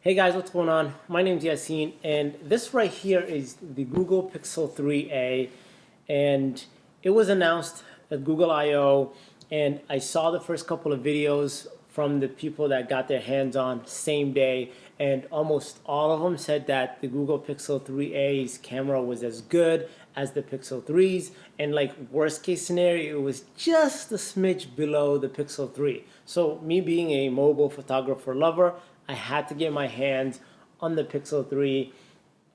Hey guys, what's going on? My name's Yassine, and this right here is the Google Pixel 3a, and it was announced at Google I/O, and I saw the first couple of videos from the people that got their hands on same day, and almost all of them said that the Google Pixel 3a's camera was as good as the Pixel 3's, and like worst case scenario, it was just a smidge below the Pixel 3. So me being a mobile photographer lover, I had to get my hands on the Pixel 3,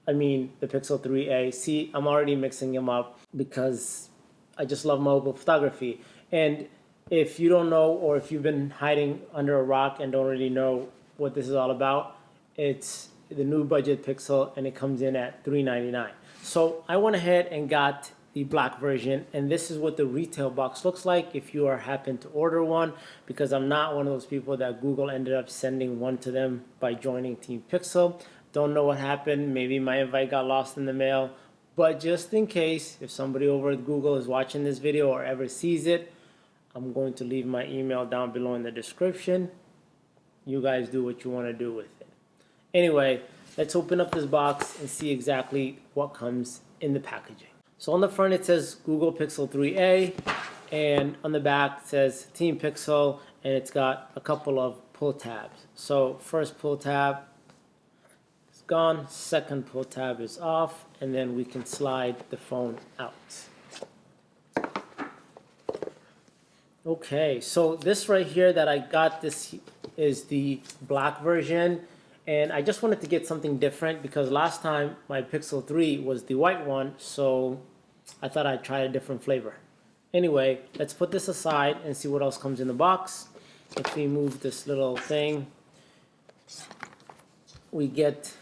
the Pixel 3a. See, I'm already mixing them up because I just love mobile photography. And if you don't know, or if you've been hiding under a rock and don't really know what this is all about, it's the new budget Pixel, and it comes in at $399. So I went ahead and got the black version, and this is what the retail box looks like if you are happen to order one, because I'm not one of those people that Google ended up sending one to them by joining Team Pixel. Don't know what happened. Maybe my invite got lost in the mail, but just in case, if somebody over at Google is watching this video or ever sees it, I'm going to leave my email down below in the description. You guys do what you want to do with it. Anyway, let's open up this box and see exactly what comes in the packaging. So on the front it says Google Pixel 3a, and on the back it says Team Pixel, and it's got a couple of pull tabs. So first pull tab is gone, second pull tab is off, and then we can slide the phone out. Okay, so this right here that I got, this is the black version, and I just wanted to get something different because last time my Pixel 3 was the white one, so I thought I'd try a different flavor. Anyway, let's put this aside and see what else comes in the box. If we move this little thing, we get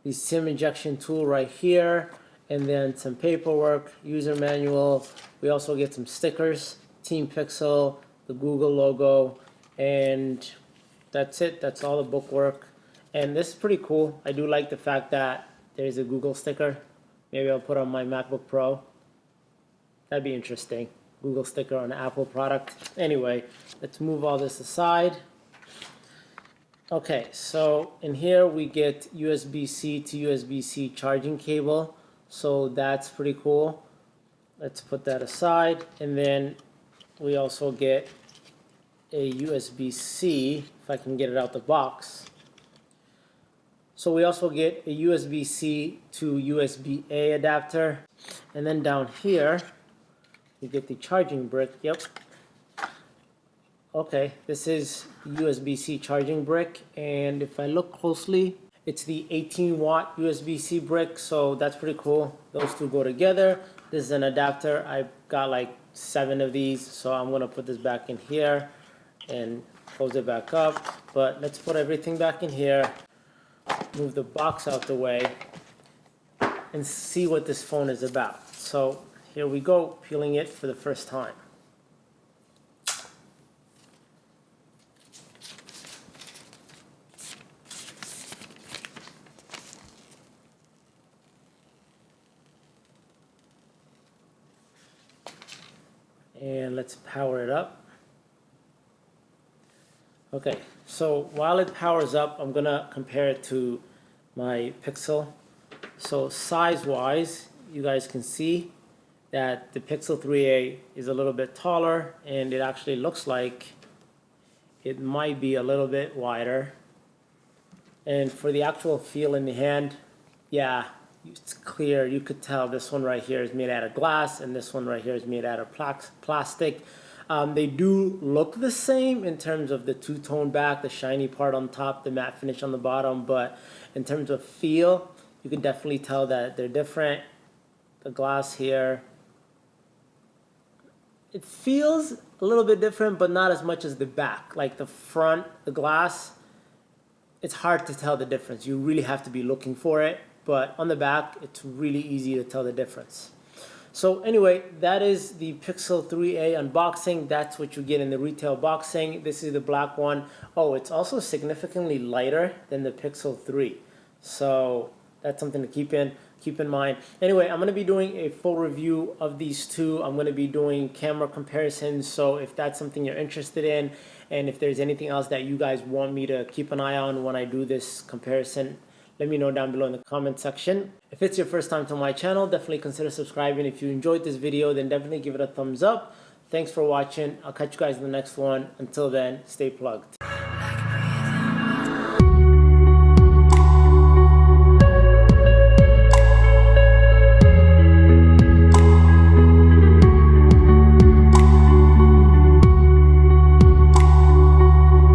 the SIM injection tool right here, and then some paperwork, user manual. We also get some stickers, Team Pixel, the Google logo, and that's it. That's all the bookwork. And this is pretty cool. I do like the fact that there's a Google sticker. Maybe I'll put on my MacBook Pro. That'd be interesting. Google sticker on an Apple product. Anyway, let's move all this aside. Okay, so in here we get USB-C to USB-C charging cable. So that's pretty cool. Let's put that aside. And then we also get a USB-C, if I can get it out the box. So we also get a USB-C to USB-A adapter. And then down here, we get the charging brick. Yep. Okay, this is USB-C charging brick. And if I look closely, it's the 18-watt USB-C brick. So that's pretty cool. Those two go together. This is an adapter. I've got like 7 of these. So I'm going to put this back in here and close it back up. But let's put everything back in here. Move the box out the way and see what this phone is about. So here we go, peeling it for the first time. And let's power it up. Okay, so while it powers up, I'm gonna compare it to my Pixel. So size-wise, you guys can see that the Pixel 3a is a little bit taller, and it actually looks like it might be a little bit wider. And for the actual feel in the hand, yeah, it's clear. You could tell this one right here is made out of glass, and this one right here is made out of plastic. They do look the same in terms of the two-tone back, the shiny part on top, the matte finish on the bottom, but in terms of feel, you can definitely tell that they're different. The glass here, it feels a little bit different, but not as much as the back. Like the front, the glass, it's hard to tell the difference. You really have to be looking for it, but on the back, it's really easy to tell the difference. So anyway, that is the Pixel 3a unboxing. That's what you get in the retail boxing. This is the black one. Oh, it's also significantly lighter than the Pixel 3. So that's something to keep keep in mind. Anyway, I'm going to be doing a full review of these two. I'm going to be doing camera comparisons, so if that's something you're interested in, and if there's anything else that you guys want me to keep an eye on when I do this comparison, let me know down below in the comment section. If it's your first time to my channel, definitely consider subscribing. If you enjoyed this video, then definitely give it a thumbs up. Thanks for watching. I'll catch you guys in the next one. Until then, stay plugged.